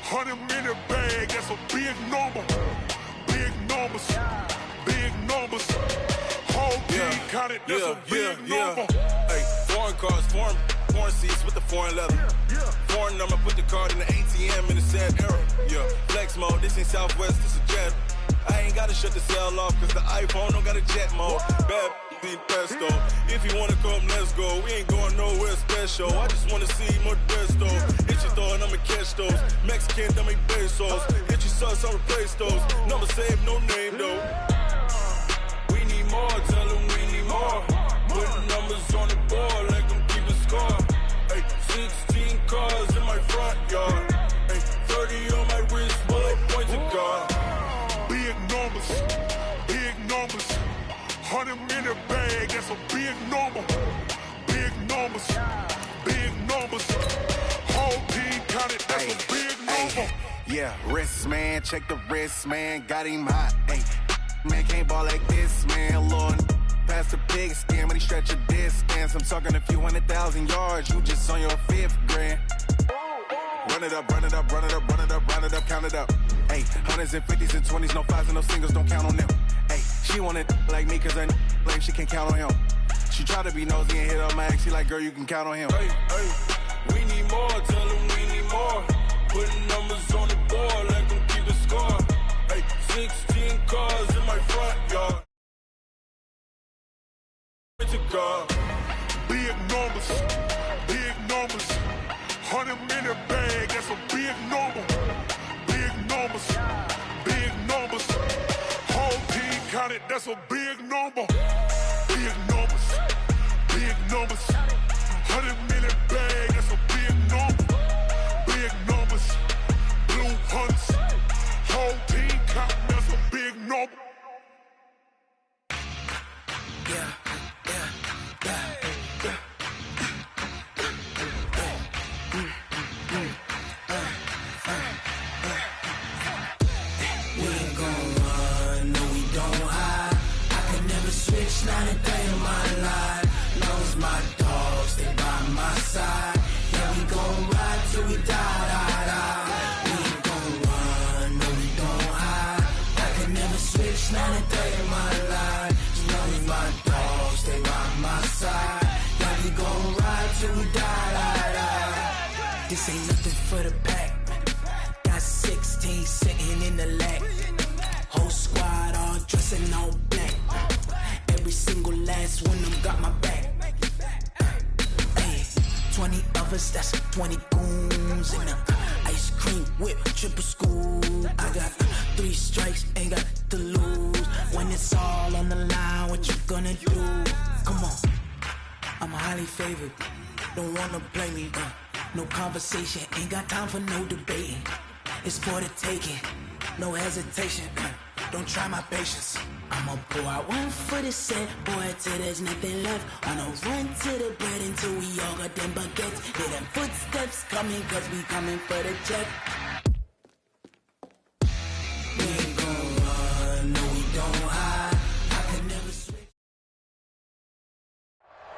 100-minute bag, that's a big number. Big numbers, big numbers. Whole team counted, that's a big number. Hey, foreign cars, foreign seats with the foreign leather. Foreign number, put the card in the ATM in the sad era. Yeah, flex mode, this ain't Southwest, this a jet. I ain't gotta shut the cell off, cause the iPhone don't got a jet mode. Bad need pesto. If you wanna come, let's go. We ain't going nowhere special. I just wanna see more Modesto. Hit your throw and I'ma catch those. Mexican, I make pesos. Hit your sauce, I'll replace those. Number saved, no name though. We need more, tell them we need more. Putting numbers on the board, let them keep a score. Hey, 16 cars in my front yard. Hey, 30 on my wrist, bullet points of God. Big numbers, big numbers. 100-minute bag, that's a big number. Big numbers, big numbers. Whole team counted, that's a big number. Yeah, wrist man, check the wrist man, got him hot. Ay, man can't ball like this, man. Lord, past the big skin when he stretch a distance. I'm talking a few 100,000 yards, you just on your 5th grand. Run it up, run it up, run it up, run it up, run it up, count it up. Ay, 100s and 50s and 20s, no 5s and no singles, don't count on them. Ay, she want it like me cause her lame, she can't count on him. She try to be nosy and hit up my ex, she like, girl, you can count on him. Hey, we need more, tell them we need more. Putting numbers on the board, let them keep a score. Hey, 16 cars in my front yard. It's a car. Big numbers, big numbers. 100-minute bag, that's a big number. Big numbers, big numbers. Whole team counted, that's a big number. Big numbers, big numbers. 100-minute bag, that's a big number. Big numbers, blue hunts. Whole team counting, that's a big number. Not a day in my life. Knows my dogs, they by my side. Yeah, we gon' ride till we die. We ain't gon' run, no, we don't hide. I can never switch, not a day in my life. Knows my dogs, they by my side. Yeah, we gon' ride till we die. This ain't nothing for the pack. Got 16 sitting in the lag. Whole squad all dressing all black. Every single last one of them got my back. Hey, 20 of us, that's 20 goons. And ice cream whip, triple school. I got 3 strikes, ain't got to lose. When it's all on the line, what you gonna do? Come on, I'm highly favored. Don't wanna play me, no conversation. Ain't got time for no debating. It's for the taking, no hesitation. Don't try my patience. I'ma pull out one for the set, boy, till there's nothing left. On a run to the bread until we all got them baguettes. Hear them footsteps coming, cause we coming for the check. We ain't gon' run, no, we don't hide. I can never switch.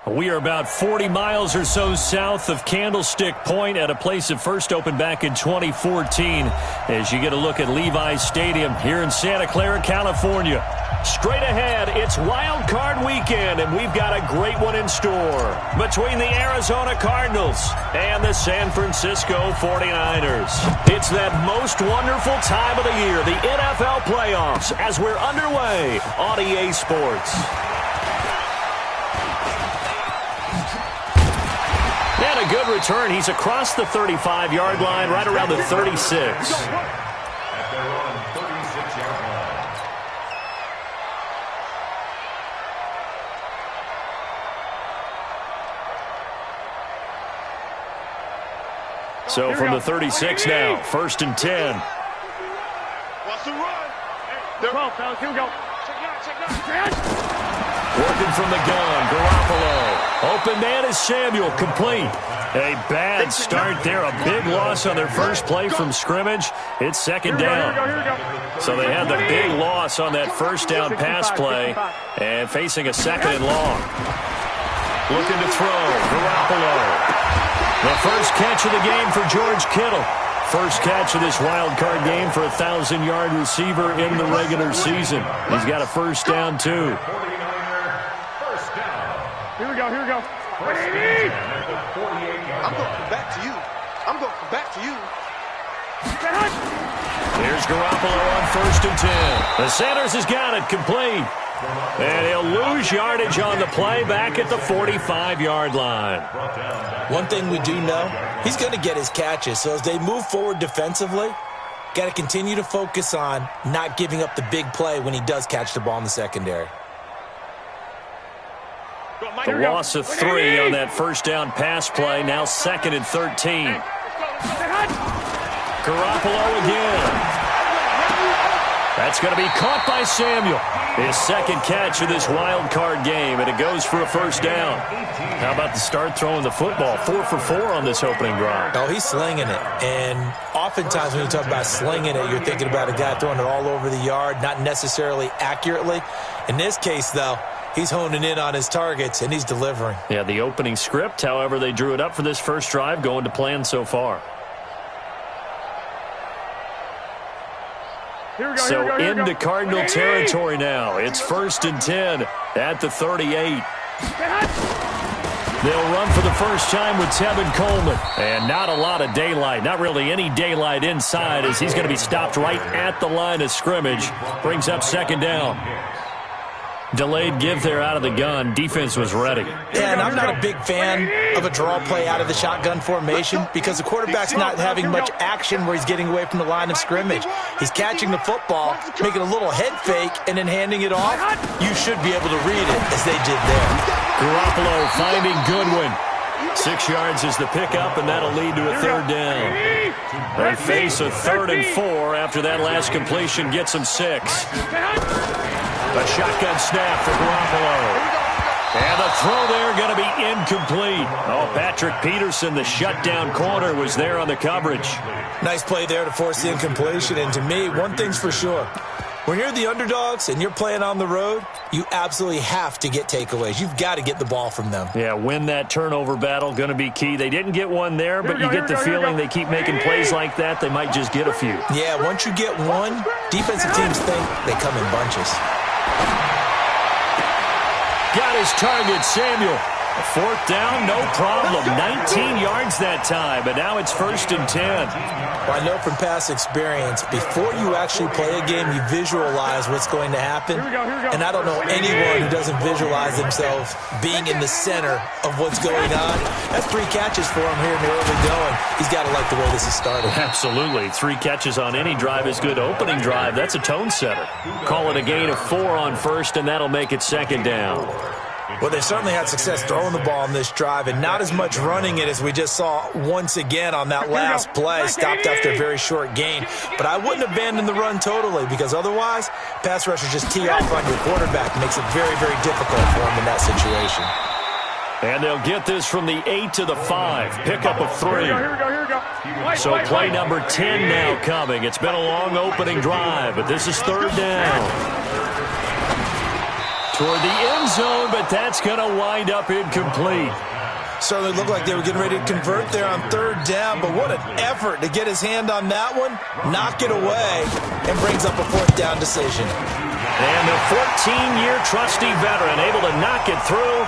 We are about 40 miles or so south of Candlestick Point at a place that first opened back in 2014 as you get a look at Levi's Stadium here in Santa Clara, California. Straight ahead, it's Wild Card Weekend, and we've got a great one in store between the Arizona Cardinals and the San Francisco 49ers. It's that most wonderful time of the year, the NFL playoffs, as we're underway on EA Sports. And a good return. He's across the 35-yard line, right around the 36. So from the 36 now, 1st and 10. What's the run? They're Well, fellas, here we go. Working from the gun, Garoppolo. Open man is Samuel, complete. A bad start there, a big loss on their first play from scrimmage. It's second down. So they had the big loss on that first down pass play and facing a second and long. Looking to throw, Garoppolo. The first catch of the game for George Kittle. First catch of this wild card game for a 1,000-yard receiver in the regular season. He's got a first down, too. Here we go. I'm going to come back to you. Here's Garoppolo on 1st and 10. The Sanders has got it complete. And he'll lose yardage on the play back at the 45-yard line. One thing we do know, he's going to get his catches. So as they move forward defensively, got to continue to focus on not giving up the big play when he does catch the ball in the secondary. The loss of 3 on that first down pass play. Now 2nd and 13. Garoppolo again. That's going to be caught by Samuel. His second catch of this wild card game, and it goes for a first down. How about the start throwing the football? 4 for 4 on this opening drive. Oh, he's slinging it. And oftentimes when you talk about slinging it, you're thinking about a guy throwing it all over the yard, not necessarily accurately. In this case, though, he's honing in on his targets, and he's delivering. Yeah, the opening script, however, they drew it up for this first drive, going to plan so far. So into Cardinal territory now. It's 1st and 10 at the 38. They'll run for the first time with Tevin Coleman. And not a lot of daylight, not really any daylight inside, as he's going to be stopped right at the line of scrimmage. Brings up 2nd down. Delayed give there out of the gun. Defense was ready. Yeah, and I'm not a big fan of a draw play out of the shotgun formation because the quarterback's not having much action where he's getting away from the line of scrimmage. He's catching the football, making a little head fake, and then handing it off. You should be able to read it as they did there. Garoppolo finding Goodwin. 6 yards is the pickup, and that'll lead to a 3rd down. They face a 3rd and 4 after that last completion gets them 6. A shotgun snap for Garoppolo. And the throw there going to be incomplete. Oh, Patrick Peterson, the shutdown corner, was there on the coverage. Nice play there to force the incompletion. And to me, one thing's for sure. When you're the underdogs and you're playing on the road, you absolutely have to get takeaways. You've got to get the ball from them. Yeah, win that turnover battle, going to be key. They didn't get one there, but you get the feeling they keep making plays like that, they might just get a few. Yeah, once you get one, defensive teams think they come in bunches. Got his target, Samuel. A 4th down, no problem. 19 yards that time, but now it's 1st and 10. Well, I know from past experience, before you actually play a game, you visualize what's going to happen. And I don't know anyone who doesn't visualize themselves being in the center of what's going on. That's 3 catches for him here in the early going. He's got to like the way this has started. Absolutely. 3 catches on any drive is good. Opening drive, that's a tone setter. Call it a gain of 4 on 1st, and that'll make it 2nd down. Well, they certainly had success throwing the ball in this drive and not as much running it as we just saw once again on that last play. Stopped after a very short gain. But I wouldn't abandon the run totally because otherwise, pass rushers just tee off on your quarterback. Makes it very, very difficult for him in that situation. And they'll get this from the 8 to the 5. Pickup of 3. Here we go. So play number 10 now coming. It's been a long opening drive, but this is 3rd down. Toward the end zone, but that's going to wind up incomplete. Certainly looked like they were getting ready to convert there on 3rd down, but what an effort to get his hand on that one, knock it away, and brings up a 4th down decision. And the 14-year trusty veteran able to knock it through.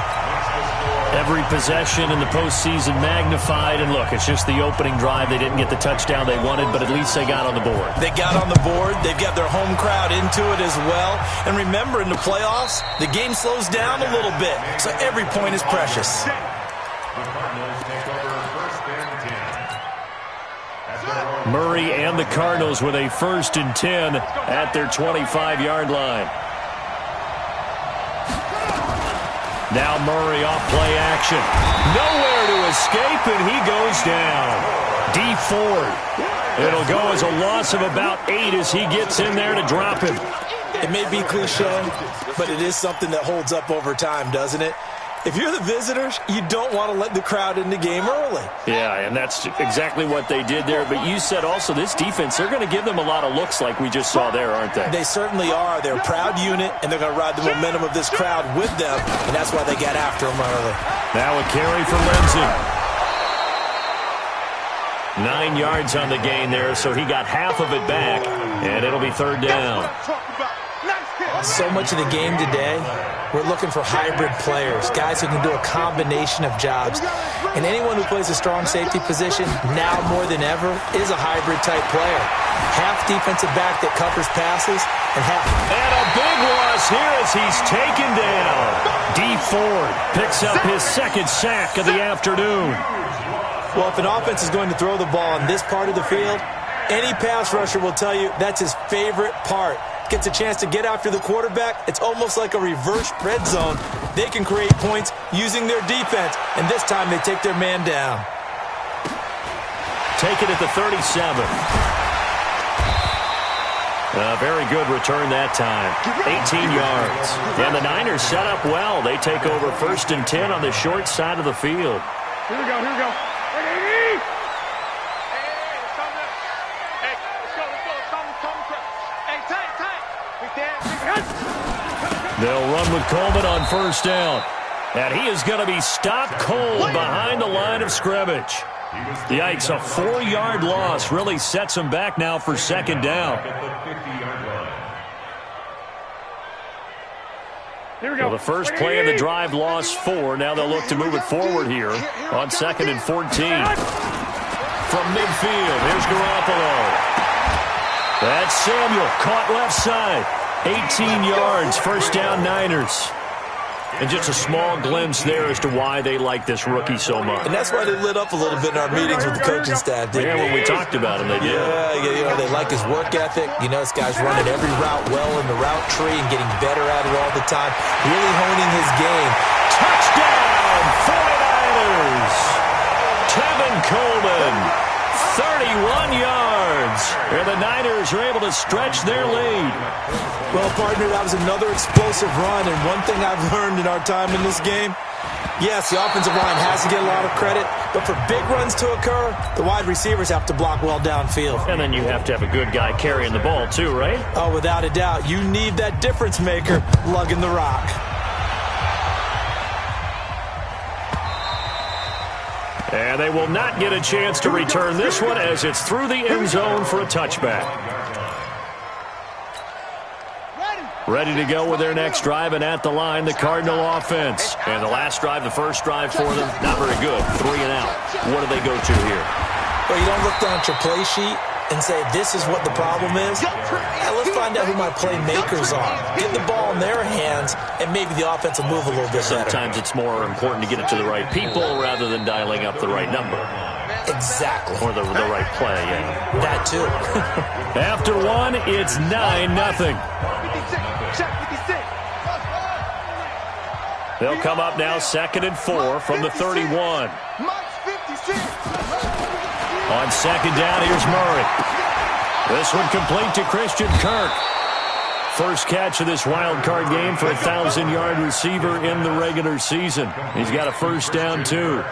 Every possession in the postseason magnified. And look, it's just the opening drive. They didn't get the touchdown they wanted, but at least they got on the board. They got on the board. They've got their home crowd into it as well. And remember, in the playoffs, the game slows down a little bit, so every point is precious. Murray and the Cardinals with a 1st and 10 at their 25-yard line. Now Murray off play action. Nowhere to escape, and he goes down. D Ford. It'll go as a loss of about 8 as he gets in there to drop him. It may be cliche, but it is something that holds up over time, doesn't it? If you're the visitors, you don't want to let the crowd in the game early. Yeah, and that's exactly what they did there. But you said also this defense, they're going to give them a lot of looks like we just saw there, aren't they? They certainly are. They're a proud unit, and they're going to ride the momentum of this crowd with them, and that's why they got after them early. Now a carry for Lindsey. 9 yards on the gain there, so he got half of it back, and it'll be third down. So much of the game today, we're looking for hybrid players, guys who can do a combination of jobs. And anyone who plays a strong safety position, now more than ever, is a hybrid-type player. Half defensive back that covers passes, and half. And a big loss here as he's taken down. D. Ford picks up his second sack of the afternoon. Well, if an offense is going to throw the ball in this part of the field, any pass rusher will tell you that's his favorite part. Gets a chance to get after the quarterback. It's almost like a reverse red zone. They can create points using their defense, and this time they take their man down. Take it at the 37. A very good return that time. 18 yards. And the Niners set up well. They take over 1st and 10 on the short side of the field. Here we go, here we go. They'll run with Coleman on 1st down. And he is going to be stopped cold behind the line of scrimmage. Yikes, a 4-yard loss really sets him back now for 2nd down. Well, the first play of the drive lost 4. Now they'll look to move it forward here on 2nd and 14. From midfield, here's Garoppolo. That's Samuel, caught left side. 18 yards, 1st down Niners. And just a small glimpse there as to why they like this rookie so much. And that's why they lit up a little bit in our meetings with the coaching staff. Yeah, when we talked about him, they did. Yeah, they like his work ethic. You know, this guy's running every route well in the route tree and getting better at it all the time. Really honing his game. Touchdown, 49ers! Tevin Coleman, 31 yards. And the Niners are able to stretch their lead. Well, partner, that was another explosive run, and one thing I've learned in our time in this game, yes, the offensive line has to get a lot of credit, but for big runs to occur, the wide receivers have to block well downfield. And then you have to have a good guy carrying the ball too, right? Oh, without a doubt. You need that difference maker lugging the rock. And they will not get a chance to return this one as it's through the end zone for a touchback. Ready to go with their next drive, and at the line, the Cardinal offense. And the last drive, the first drive for them, not very good. 3 and out. What do they go to here? Well, you don't look down at your play sheet and say, this is what the problem is. Now, let's find out who my playmakers are. Get the ball in their hands, and maybe the offense will move a little bit better. Sometimes it's more important to get it to the right people rather than dialing up the right number. Exactly. Or the right play, yeah. That too. After 1, it's 9-0. They'll come up now 2nd and 4 from the 31. On 2nd down, here's Murray. This one complete to Christian Kirk. First catch of this wild card game for a 1,000-yard receiver in the regular season. He's got a 1st down, too.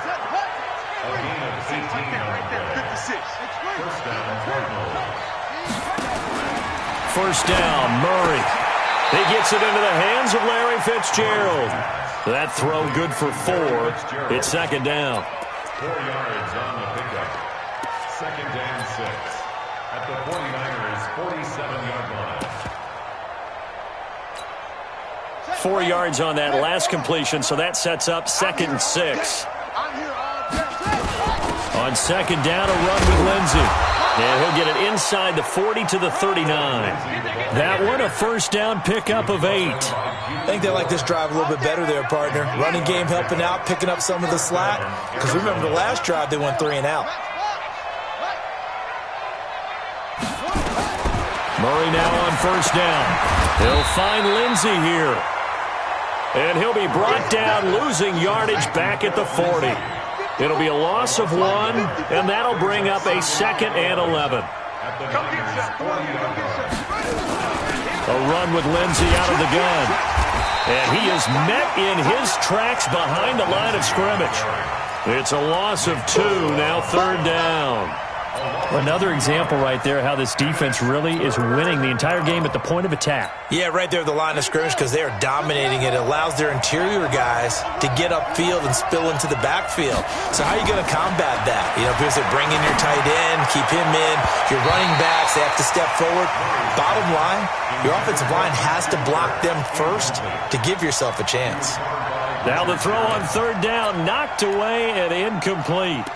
First down, Murray. He gets it into the hands of Larry Fitzgerald. That throw good for 4. It's 2nd down. 4 yards on the pickup. 2nd and 6 at the 49ers' 47-yard line. 4 yards on that last completion, so that sets up 2nd and 6. On 2nd down, a run with Lindsey. And he'll get it inside the 40 to the 39. That one, a 1st down pickup of 8. I think they like this drive a little bit better there, partner. Running game helping out, picking up some of the slack. Because remember the last drive, they went 3 and out. Murray now on 1st down. He'll find Lindsey here. And he'll be brought down, losing yardage back at the 40. It'll be a loss of 1, and that'll bring up a 2nd and 11. A run with Lindsey out of the gun. And he is met in his tracks behind the line of scrimmage. It's a loss of 2, now 3rd down. Another example right there how this defense really is winning the entire game at the point of attack. Yeah, right there at the line of scrimmage because they are dominating it. It allows their interior guys to get upfield and spill into the backfield. So how are you going to combat that? You know, because they bring in your tight end, keep him in. Your running backs, they have to step forward. Bottom line, your offensive line has to block them first to give yourself a chance. Now the throw on third down, knocked away and incomplete.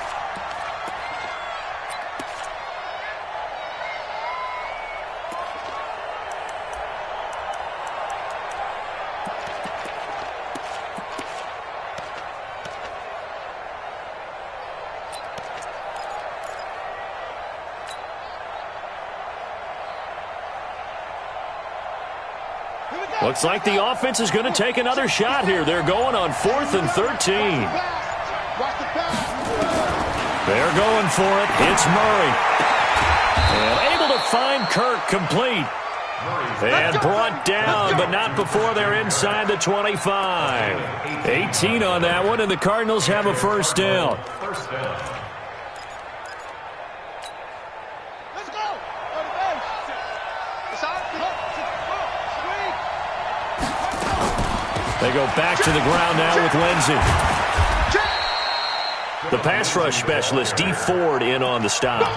Looks like the offense is going to take another shot here. They're going on 4th and 13. They're going for it. It's Murray. And able to find Kirk complete. And brought down, but not before they're inside the 25. 18 on that one, and the Cardinals have a first down. They go back to the ground now with Lindsey. The pass rush specialist, D. Ford, in on the stop.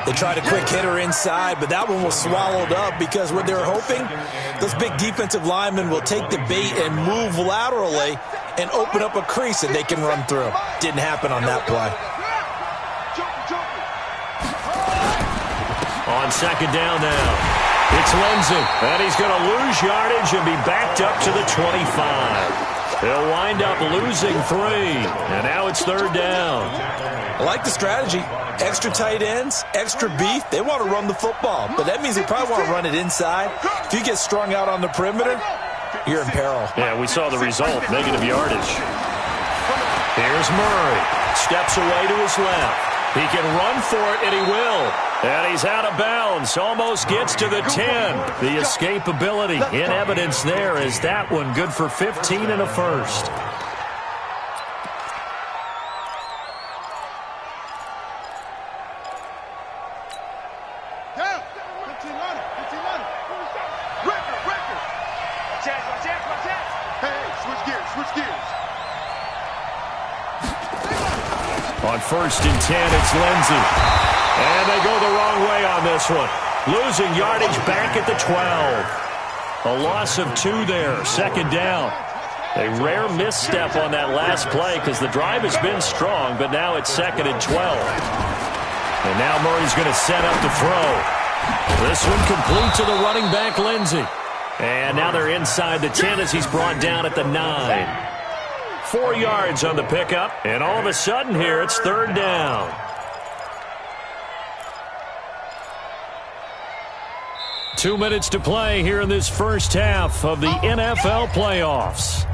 They tried a quick hitter inside, but that one was swallowed up because what they were hoping, those big defensive linemen will take the bait and move laterally and open up a crease that they can run through. Didn't happen on that play. On second down now. It's Lindsey, and he's going to lose yardage and be backed up to the 25. He'll wind up losing 3, and now it's third down. I like the strategy. Extra tight ends, extra beef. They want to run the football, but that means they probably want to run it inside. If you get strung out on the perimeter, you're in peril. Yeah, we saw the result, negative yardage. Here's Murray. Steps away to his left. He can run for it, and he will. And he's out of bounds. Almost gets to the 10. The escapability in evidence there is that one good for 15 and a first. On 1st and 10, it's Lindsey. And they go the wrong way on this one. Losing yardage back at the 12. A loss of 2 there, second down. A rare misstep on that last play because the drive has been strong, but now it's 2nd and 12. And now Murray's going to set up to throw. This one complete to the running back, Lindsey. And now they're inside the 10 as he's brought down at the 9. 4 yards on the pickup, and all of a sudden here it's third down. Two minutes to play here in this first half of the NFL playoffs.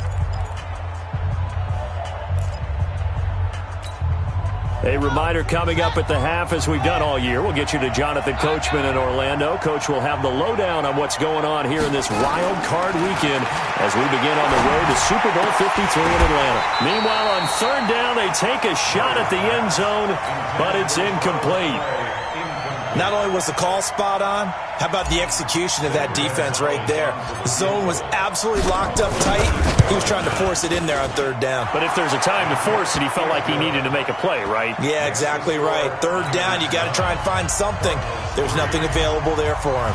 A reminder coming up at the half, as we've done all year. We'll get you to Jonathan Coachman in Orlando. Coach will have the lowdown on what's going on here in this wild card weekend as we begin on the road to Super Bowl 53 in Atlanta. Meanwhile, on third down, they take a shot at the end zone, but it's incomplete. Not only was the call spot on, how about the execution of that defense right there? The zone was absolutely locked up tight. He was trying to force it in there on third down. But if there's a time to force it, he felt like he needed to make a play, right? Yeah, exactly right. Third down, you got to try and find something. There's nothing available there for him.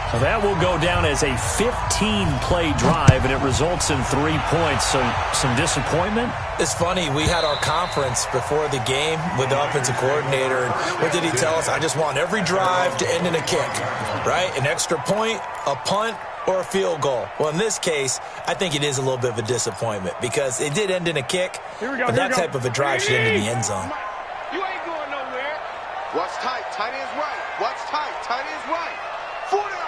Well, that will go down as a 15-play drive, and it results in 3 points. So some disappointment? It's funny. We had our conference before the game with the offensive coordinator. And what did he tell us? I just want every drive to end in a kick, right? An extra point, a punt, or a field goal. Well, in this case, I think it is a little bit of a disappointment because it did end in a kick, but that type of a drive should end in the end zone. You ain't going nowhere. What's tight? Tight end's right. What's tight? Tight end's right. 4 down.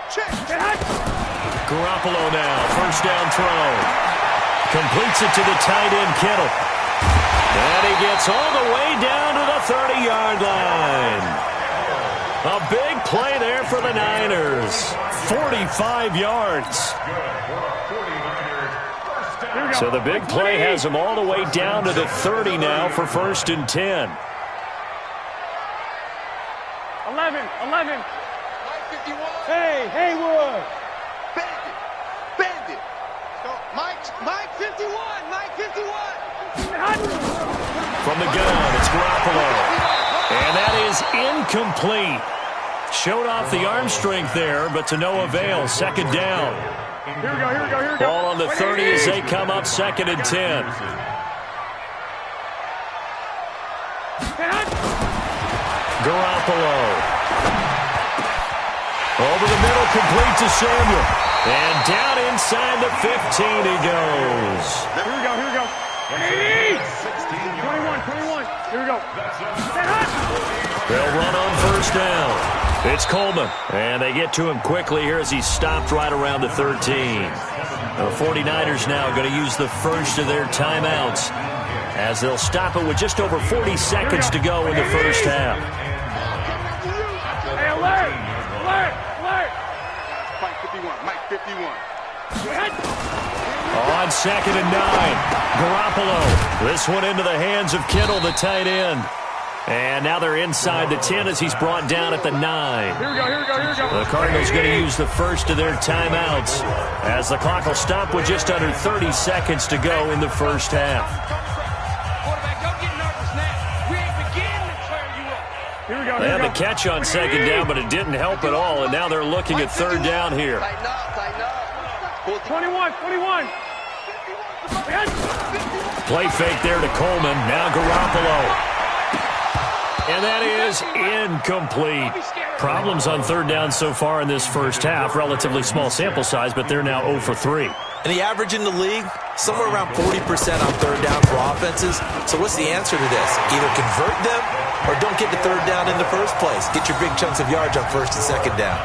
Check. Garoppolo now, first down throw. Completes it to the tight end, Kittle. And he gets all the way down to the 30-yard line. A big play there for the Niners. 45 yards. So the big play has them all the way down to the 30 now for 1st and 10. 11. Mike 51. Hey, Haywood. Bandit. So Mike 51. Mike 51. From the gun, it's Garoppolo. And that is incomplete. Showed off the arm strength there, but to no avail. Second down. Here we go. Ball on the 30 as they come up 2nd and 10. Garoppolo. Over the middle, complete to Samuel. And down inside the 15 he goes. Here we go. 21. Here we go. They'll run on first down. It's Coleman, and they get to him quickly here as he's stopped right around the 13. The 49ers now going to use the first of their timeouts as they'll stop it with just over 40 seconds to go in the first half. Hey, alert! Mike 51. On 2nd and 9, Garoppolo. This one into the hands of Kittle, the tight end. And now they're inside the 10 as he's brought down at the 9. Here we go. The Cardinals going to use the first of their timeouts as the clock will stop with just under 30 seconds to go in the first half. Quarterback, don't get nervous now. We ain't beginning to turn you up. Here we go. They had the catch on 2nd down, but it didn't help at all, and now they're looking at 3rd down here. Tighten up. 21. Play fake there to Coleman. Now Garoppolo. And that is incomplete. Problems on 3rd down so far in this first half. Relatively small sample size, but they're now 0 for 3. And the average in the league, somewhere around 40% on 3rd down for offenses. So what's the answer to this? Either convert them or don't get the 3rd down in the first place. Get your big chunks of yards on 1st and 2nd down.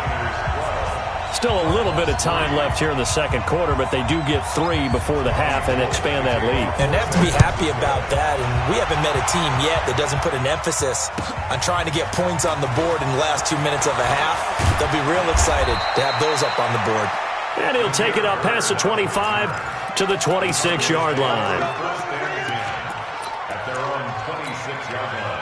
Still a little bit of time left here in the 2nd quarter, but they do get 3 before the half and expand that lead. And they have to be happy about that. And we haven't met a team yet that doesn't put an emphasis on trying to get points on the board in the last 2 minutes of a half. They'll be real excited to have those up on the board. And he'll take it up past the 25 to the 26-yard line. At their own 26-yard line.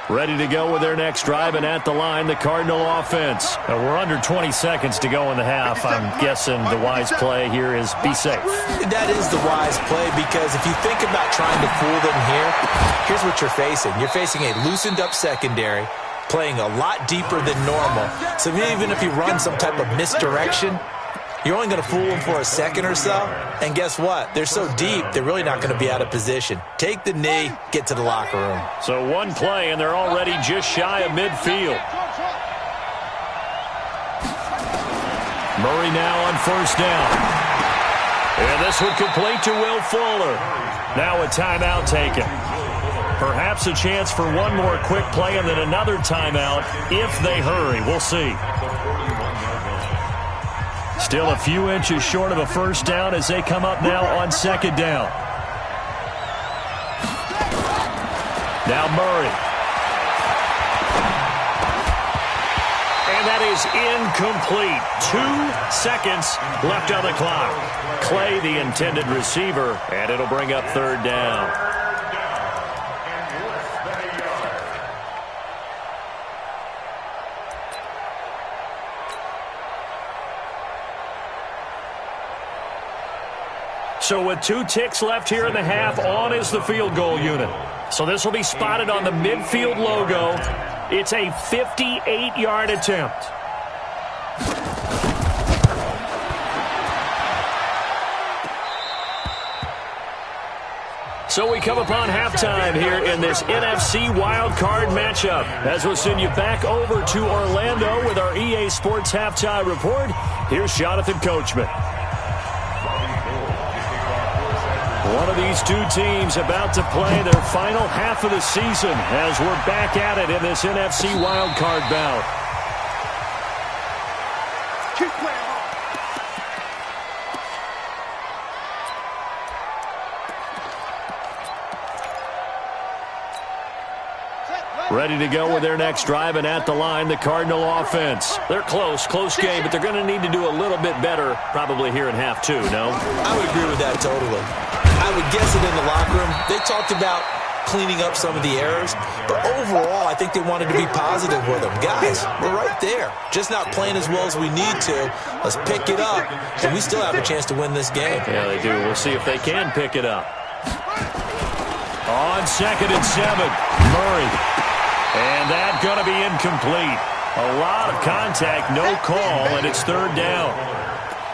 Ready to go with their next drive, and at the line, the Cardinal offense. We're under 20 seconds to go in the half. I'm guessing the wise play here is be safe. That is the wise play, because if you think about trying to fool them here, here's what you're facing. You're facing a loosened-up secondary, playing a lot deeper than normal. So even if you run some type of misdirection, you're only going to fool them for a second or so. And guess what? They're so deep, they're really not going to be out of position. Take the knee, get to the locker room. So one play, and they're already just shy of midfield. Murray now on first down. And this one complete to Will Fuller. Now a timeout taken. Perhaps a chance for one more quick play and then another timeout if they hurry. We'll see. Still a few inches short of a first down as they come up now on 2nd down. Now Murray. And that is incomplete. 2 seconds left on the clock. Clay, the intended receiver, and it'll bring up 3rd down. So with 2 ticks left here in the half, on is the field goal unit. So this will be spotted on the midfield logo. It's a 58-yard attempt. So we come upon halftime here in this NFC wildcard matchup. As we'll send you back over to Orlando with our EA Sports Halftime Report, here's Jonathan Coachman. One of these 2 teams about to play their final half of the season as we're back at it in this NFC wildcard bout. Keep playing hard. Ready to go with their next drive, and at the line, the Cardinal offense. They're close game, but they're going to need to do a little bit better probably here in half 2, no? I would agree with that totally. I would guess it in the locker room. They talked about cleaning up some of the errors. But overall, I think they wanted to be positive with them. Guys, we're right there. Just not playing as well as we need to. Let's pick it up, and we still have a chance to win this game. Yeah, they do. We'll see if they can pick it up. On 2nd and 7, Murray. And that's going to be incomplete. A lot of contact, no call, and it's 3rd down.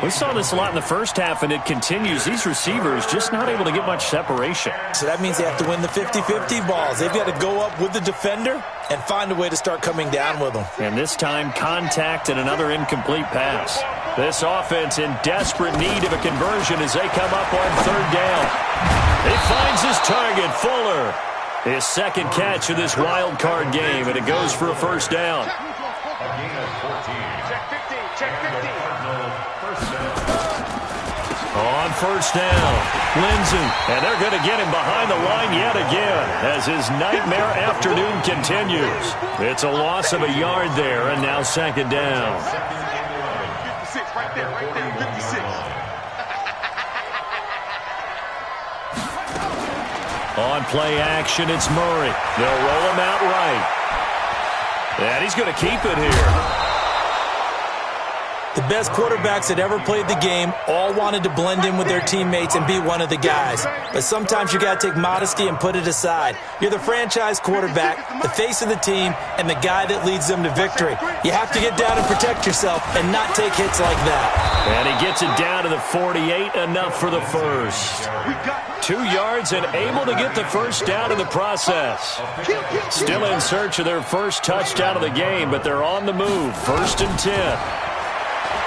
We saw this a lot in the first half, and it continues. These receivers just not able to get much separation. So that means they have to win the 50-50 balls. They've got to go up with the defender and find a way to start coming down with them. And this time, contact and another incomplete pass. This offense in desperate need of a conversion as they come up on 3rd down. He finds his target, Fuller. His 2nd catch of this wild card game, and it goes for a 1st down. On 1st down, Lindsey, and they're going to get him behind the line yet again as his nightmare afternoon continues. It's a loss of a yard there, and now 2nd down. 56, right there, 56. On play action, it's Murray. They'll roll him out right. And he's going to keep it here. The best quarterbacks that ever played the game all wanted to blend in with their teammates and be one of the guys. But sometimes you got to take modesty and put it aside. You're the franchise quarterback, the face of the team, and the guy that leads them to victory. You have to get down and protect yourself and not take hits like that. And he gets it down to the 48, enough for the 1st. 2 yards and able to get the 1st down in the process. Still in search of their 1st touchdown of the game, but they're on the move. 1st and 10.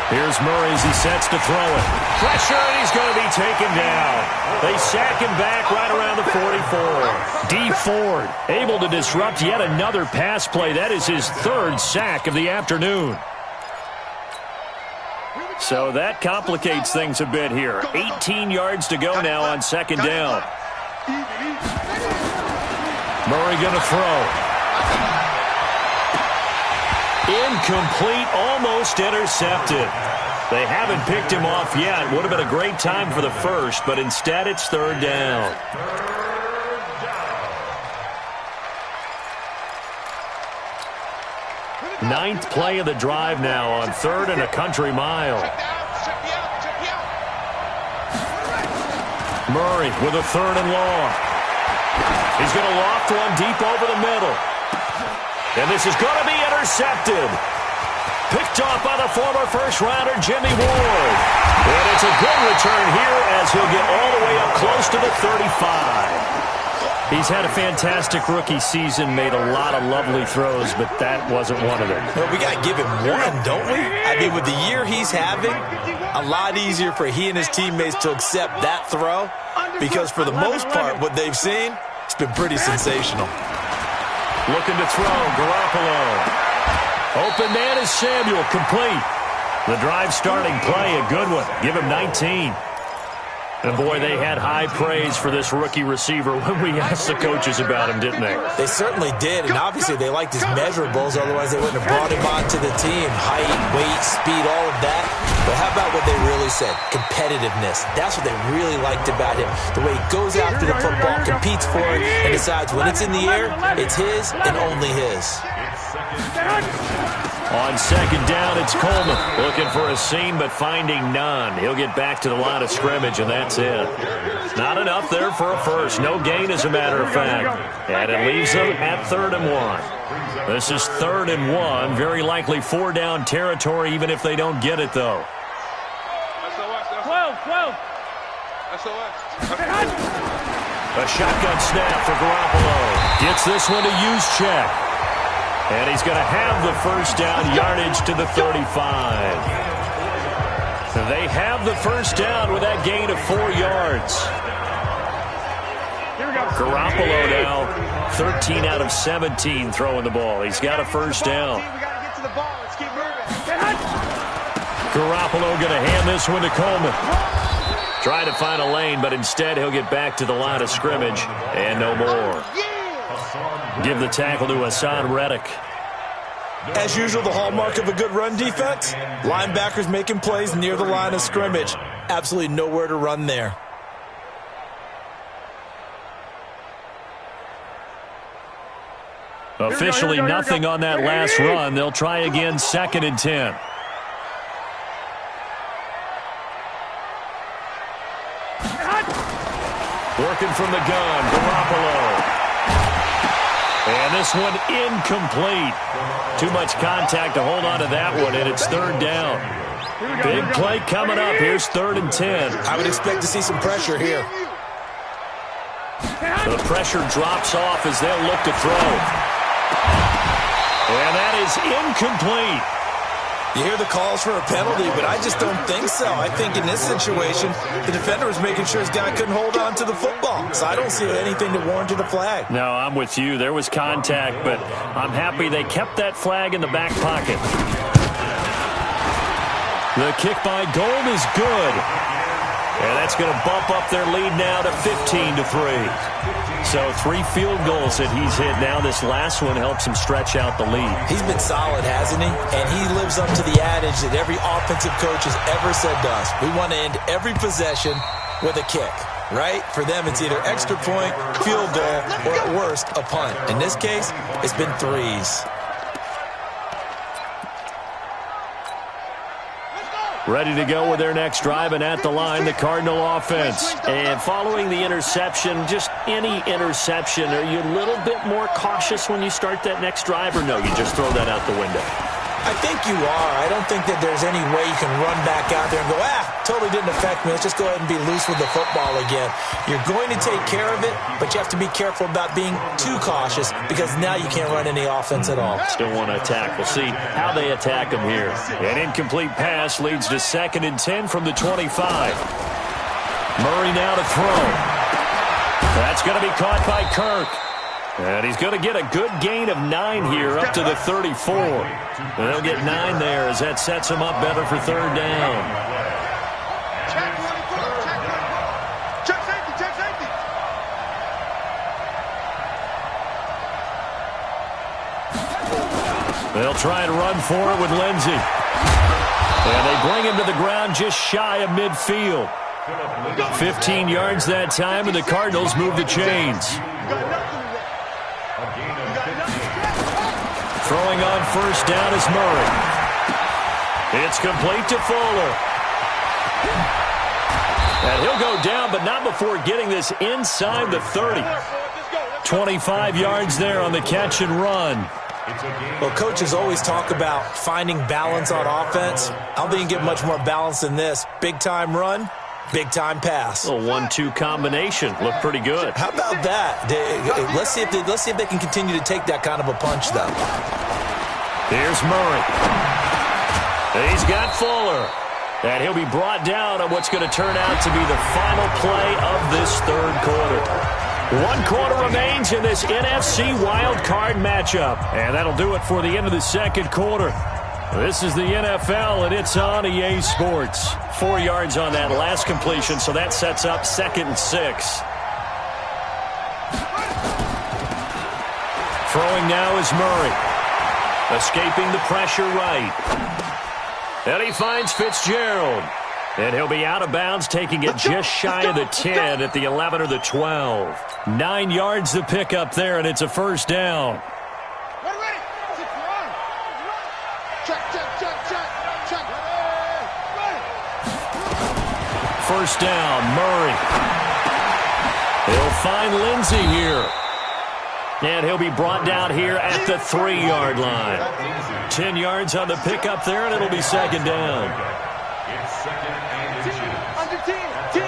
Here's Murray as he sets to throw it. Pressure, and he's going to be taken down. They sack him back right around the 44. D. Ford able to disrupt yet another pass play. That is his 3rd sack of the afternoon. So that complicates things a bit here. 18 yards to go now on 2nd down. Murray going to throw. Incomplete, almost intercepted. They haven't picked him off yet. Would have been a great time for the 1st, but instead it's 3rd down. Ninth play of the drive now on 3rd and a country mile. Murray with a 3rd and long. He's going to loft one deep over the middle. And this is going to be intercepted. Picked off by the former 1st-rounder, Jimmy Ward. And it's a good return here as he'll get all the way up close to the 35. He's had a fantastic rookie season, made a lot of lovely throws, but that wasn't one of them. Well, we got to give him one, don't we? I mean, with the year he's having, a lot easier for he and his teammates to accept that throw because for the most part, what they've seen, it's been pretty sensational. Looking to throw, Garoppolo. Open man is Samuel, complete. The drive starting play, a good one. Give him 19. And boy, they had high praise for this rookie receiver when we asked the coaches about him, didn't they? They certainly did, and obviously they liked his measurables, otherwise they wouldn't have brought him onto the team. Height, weight, speed, all of that. But how about what they really said? Competitiveness. That's what they really liked about him. The way he goes after the football, competes for it, and decides when it's in the air, it's his and only his. On 2nd down, it's Coleman. Looking for a seam, but finding none. He'll get back to the line of scrimmage, and that's it. Not enough there for a 1st. No gain, as a matter of fact. And it leaves them at 3rd and 1. This is 3rd and 1. Very likely 4-down territory, even if they don't get it, though. 12. A shotgun snap for Garoppolo. Gets this one to Juszczyk. And he's going to have the 1st down, yardage to the 35. They have the 1st down with that gain of 4 yards. Garoppolo now 13 out of 17 throwing the ball. He's got a 1st down. Garoppolo going to hand this one to Coleman. Try to find a lane, but instead he'll get back to the line of scrimmage and no more. Give the tackle to Hassan Reddick. As usual, the hallmark of a good run defense, linebackers making plays near the line of scrimmage. Absolutely nowhere to run there. Officially nothing on that last run. They'll try again, 2nd and 10. Working from the gun, Garoppolo. And this one incomplete. Too much contact to hold on to that one, and it's 3rd down. Big play coming up. Here's 3rd and 10. I would expect to see some pressure here. The pressure drops off as they'll look to throw. And that is incomplete. You hear the calls for a penalty, but I just don't think so. I think in this situation, the defender was making sure his guy couldn't hold on to the football. So I don't see anything that warranted a flag. No, I'm with you. There was contact, but I'm happy they kept that flag in the back pocket. The kick by Gold is good. And that's going to bump up their lead now to 15-3. So 3 field goals that he's hit now. This last one helps him stretch out the lead. He's been solid, hasn't he? And he lives up to the adage that every offensive coach has ever said to us. We want to end every possession with a kick, right? For them, it's either extra point, field goal, or at worst, a punt. In this case, it's been 3s. Ready to go with their next drive, and at the line, the Cardinal offense. And following the interception, just any interception, are you a little bit more cautious when you start that next drive, or no, you just throw that out the window? I think you are. I don't think that there's any way you can run back out there and go, totally didn't affect me. Let's just go ahead and be loose with the football again. You're going to take care of it, but you have to be careful about being too cautious because now you can't run any offense at all. Still want to attack. We'll see how they attack them here. An incomplete pass leads to 2nd and 10 from the 25. Murray now to throw. That's going to be caught by Kirk. And he's going to get a good gain of 9 here up to the 34. And they'll get 9 there as that sets him up better for 3rd down. Check safety. They'll try and run for it with Lindsey. And they bring him to the ground just shy of midfield. 15 yards that time, and the Cardinals move the chains. Throwing on 1st down is Murray. It's complete to Fuller. And he'll go down, but not before getting this inside the 30. 25 yards there on the catch and run. Well, coaches always talk about finding balance on offense. I don't think you get much more balance than this. Big-time run, big-time pass. A 1-2 combination. Looked pretty good. How about that? Let's see if they can continue to take that kind of a punch, though. Here's Murray. He's got Fuller. And he'll be brought down on what's going to turn out to be the final play of this 3rd quarter. 1 quarter remains in this NFC Wild Card matchup. And that'll do it for the end of the 2nd quarter. This is the NFL, and it's on EA Sports. 4 yards on that last completion, so that sets up 2nd and 6. Throwing now is Murray. Escaping the pressure right. And he finds Fitzgerald. And he'll be out of bounds, taking it just shy of the 10 at the 11 or the 12. 9 yards to pick up there, and it's a 1st down. First down, Murray. He'll find Lindsey here. And he'll be brought down here at the 3-yard line. 10 yards on the pickup there, and it'll be 2nd down. It's 2nd and 2.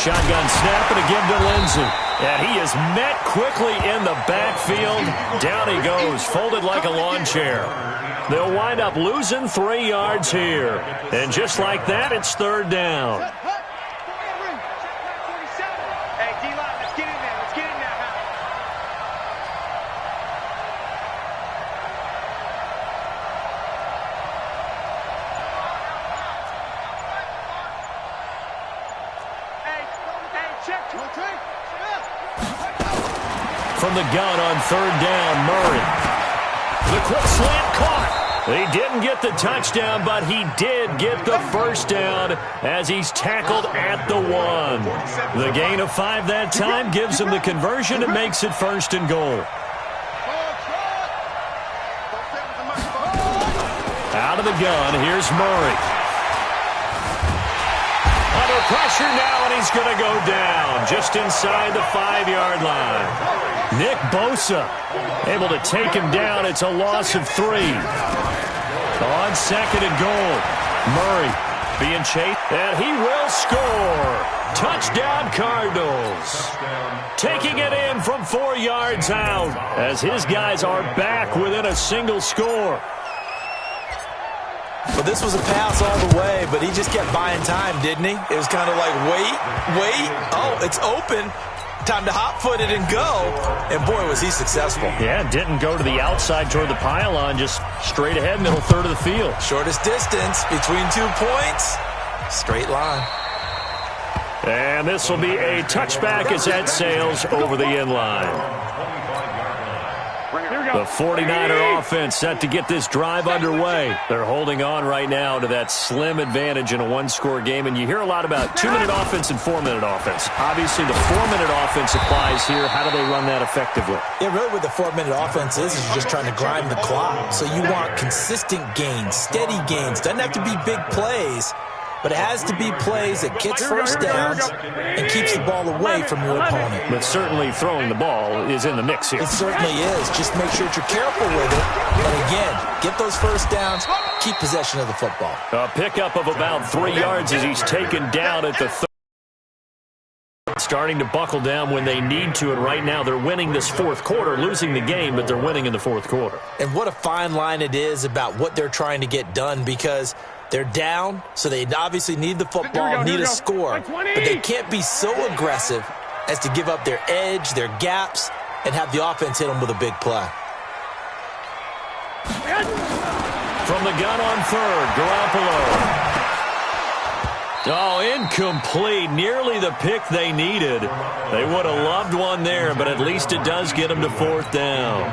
Shotgun snap, and again to Lindsey. And he is met quickly in the backfield. Down he goes, folded like a lawn chair. They'll wind up losing 3 yards here. And just like that, it's 3rd down. From the gun on 3rd down, Murray. The quick slant caught. He didn't get the touchdown, but he did get the first down as he's tackled at the 1. The gain of 5 that time gives him the conversion and makes it 1st and goal. Out of the gun, here's Murray. Under pressure now, and he's going to go down just inside the 5-yard line. Nick Bosa able to take him down. It's a loss of 3. On 2nd and goal, Murray being chased, and he will score. Touchdown Cardinals. Taking it in from 4 yards out as his guys are back within a single score. Well, this was a pass all the way, but he just kept buying time, didn't he? It was kind of like, wait. Oh, it's open. Time to hot-foot it and go. And, boy, was he successful. Yeah, didn't go to the outside toward the pylon, just straight ahead, middle third of the field. Shortest distance between 2 points. Straight line. And this will be a touchback as that sails over the end line. The 49er offense set to get this drive underway. They're holding on right now to that slim advantage in a 1-score game. And you hear a lot about 2-minute offense and 4-minute offense. Obviously, the 4-minute offense applies here. How do they run that effectively? Yeah, really what the 4-minute offense is you're just trying to grind the clock. So you want consistent gains, steady gains. Doesn't have to be big plays, but it has to be plays that gets first downs and keeps the ball away from your opponent. But certainly throwing the ball is in the mix here. It certainly is. Just make sure that you're careful with it. And again, get those first downs, keep possession of the football. A pickup of about 3 yards as he's taken down at the 30. Starting to buckle down when they need to, and right now they're winning this 4th quarter, losing the game, but they're winning in the 4th quarter. And what a fine line it is about what they're trying to get done, because they're down, so they obviously need the football, need a score. But they can't be so aggressive as to give up their edge, their gaps, and have the offense hit them with a big play. From the gun on 3rd, Garoppolo. Oh, incomplete. Nearly the pick they needed. They would have loved one there, but at least it does get them to 4th down.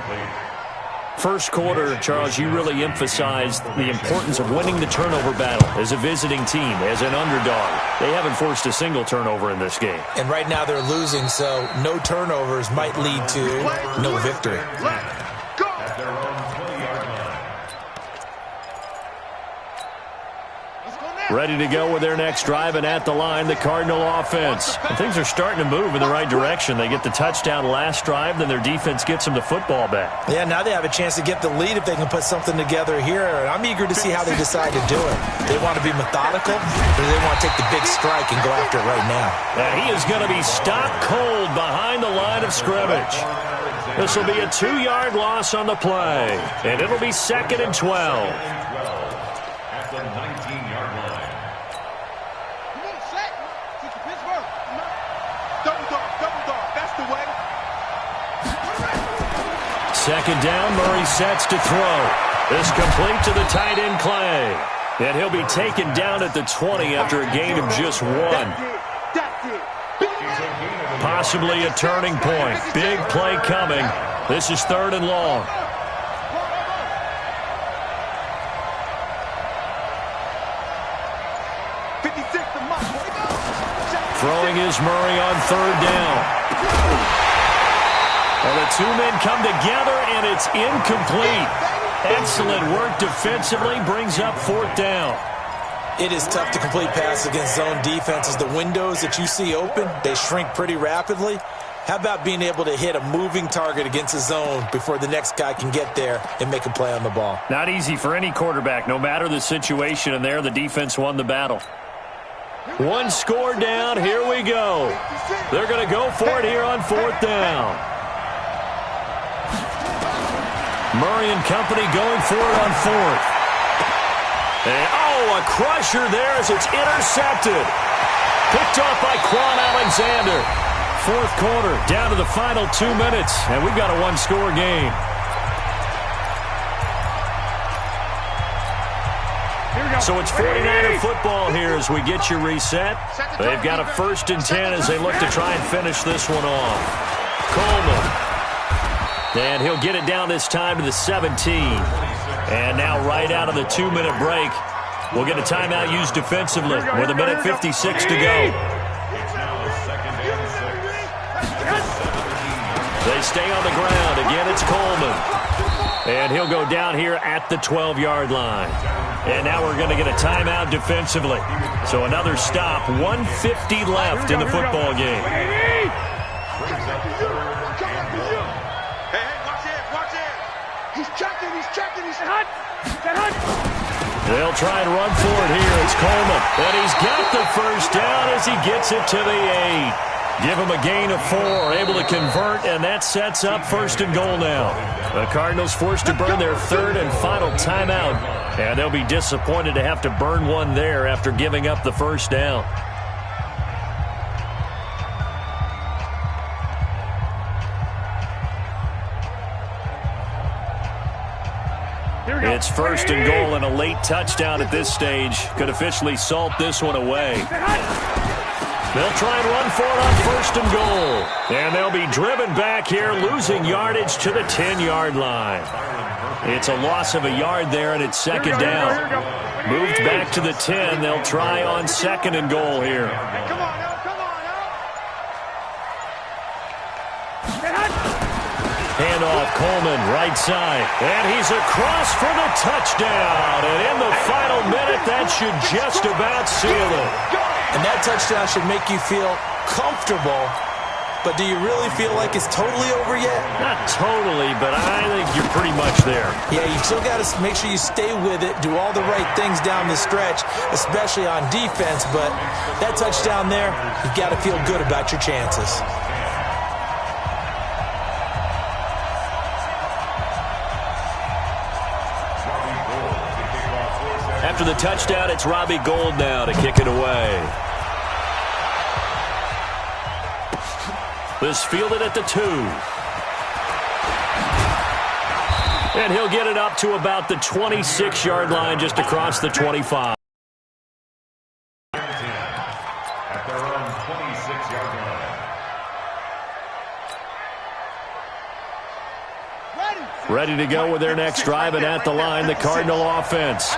First quarter, Charles, you really emphasized the importance of winning the turnover battle as a visiting team, as an underdog. They haven't forced a single turnover in this game. And right now they're losing, so no turnovers might lead to no victory. Ready to go with their next drive, and at the line, the Cardinal offense. And things are starting to move in the right direction. They get the touchdown last drive, then their defense gets them the football back. Yeah, now they have a chance to get the lead if they can put something together here. And I'm eager to see how they decide to do it. They want to be methodical, or do they want to take the big strike and go after it right now? And he is going to be stopped cold behind the line of scrimmage. This will be a 2-yard loss on the play, and it'll be 2nd and 12. At the 19-yard line. Second down, Murray sets to throw. This complete to the tight end, Clay. And he'll be taken down at the 20 after a gain of just 1. Possibly a turning point. Big play coming. This is 3rd and long. Throwing is Murray on 3rd down. Well, the 2 men come together, and it's incomplete. Excellent work defensively, brings up 4th down. It is tough to complete passes against zone defenses. The windows that you see open, they shrink pretty rapidly. How about being able to hit a moving target against a zone before the next guy can get there and make a play on the ball? Not easy for any quarterback, no matter the situation, and there the defense won the battle. 1 score down, here we go. They're going to go for it here on 4th down. Murray and company going for it on 4th. And, a crusher there as it's intercepted. Picked off by Quan Alexander. 4th quarter, down to the final 2 minutes, and we've got a 1-score game. So it's 49er football here as we get you reset. They've got a 1st and 10 as they look to try and finish this one off. Coleman. And he'll get it down this time to the 17. And now right out of the 2-minute break, we'll get a timeout used defensively with 1:56 to go. They stay on the ground. Again, it's Coleman. And he'll go down here at the 12-yard line. And now we're going to get a timeout defensively. So another stop, 1:50 left in the football game. Hey, watch it. He's checking, he's hot. They'll try and run for it here. It's Coleman. And he's got the first down as he gets it to the 8. Give him a gain of 4, able to convert, and that sets up 1st and goal now. The Cardinals forced to burn their 3rd and final timeout, and they'll be disappointed to have to burn one there after giving up the first down. It's 1st and goal, and a late touchdown at this stage could officially salt this one away. They'll try and run for it on 1st and goal. And they'll be driven back here, losing yardage to the 10-yard line. It's a loss of a yard there, and it's 2nd down. Moved back to the 10. They'll try on 2nd and goal here. Handoff, Coleman, right side. And he's across for the touchdown. And in the final minute, that should just about seal it. And that touchdown should make you feel comfortable. But do you really feel like it's totally over yet? Not totally, but I think you're pretty much there. Yeah, you still got to make sure you stay with it, do all the right things down the stretch, especially on defense. But that touchdown there, you've got to feel good about your chances. After the touchdown, it's Robbie Gould now to kick it away. This fielded at the 2. And he'll get it up to about the 26-yard line, just across the 25. At their own 26-yard line. Ready to go with their next drive, and at the line, the Cardinal offense.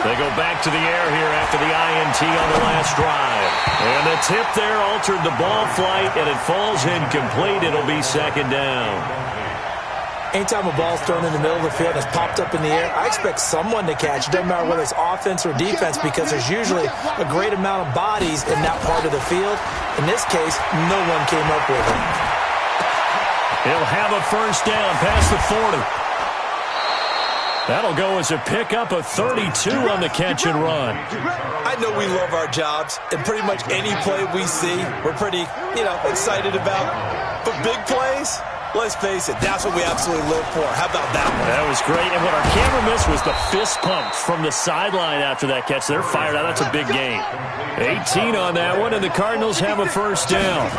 They go back to the air here after the INT on the last drive. And the tip there altered the ball flight, and it falls incomplete. It'll be 2nd down. Anytime a ball's thrown in the middle of the field and it's popped up in the air, I expect someone to catch. It doesn't matter whether it's offense or defense, because there's usually a great amount of bodies in that part of the field. In this case, no one came up with it. He'll have a first down past the 40. That'll go as a pickup of 32 on the catch and run. I know we love our jobs, and pretty much any play we see, we're pretty, excited about. But big plays, let's face it, that's what we absolutely live for. How about that one? That was great, and what our camera missed was the fist pump from the sideline after that catch. They're fired out. That's a big gain. 18 on that one, and the Cardinals have a first down.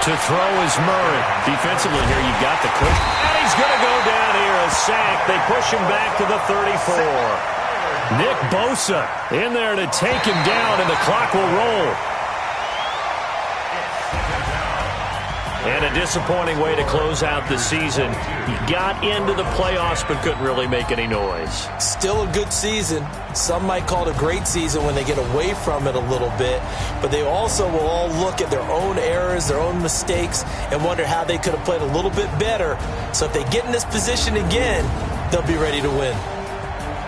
To throw is Murray. Defensively here, you got the push. And he's going to go down here, a sack. They push him back to the 34. Nick Bosa in there to take him down, and the clock will roll. And a disappointing way to close out the season. He got into the playoffs but couldn't really make any noise. Still a good season. Some might call it a great season when they get away from it a little bit. But they also will all look at their own errors, their own mistakes, and wonder how they could have played a little bit better. So if they get in this position again, they'll be ready to win.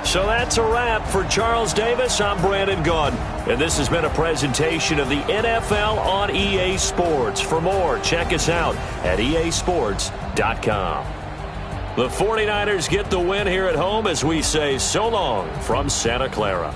So that's a wrap for Charles Davis. I'm Brandon Gaudin, and this has been a presentation of the NFL on EA Sports. For more, check us out at easports.com. The 49ers get the win here at home as we say so long from Santa Clara.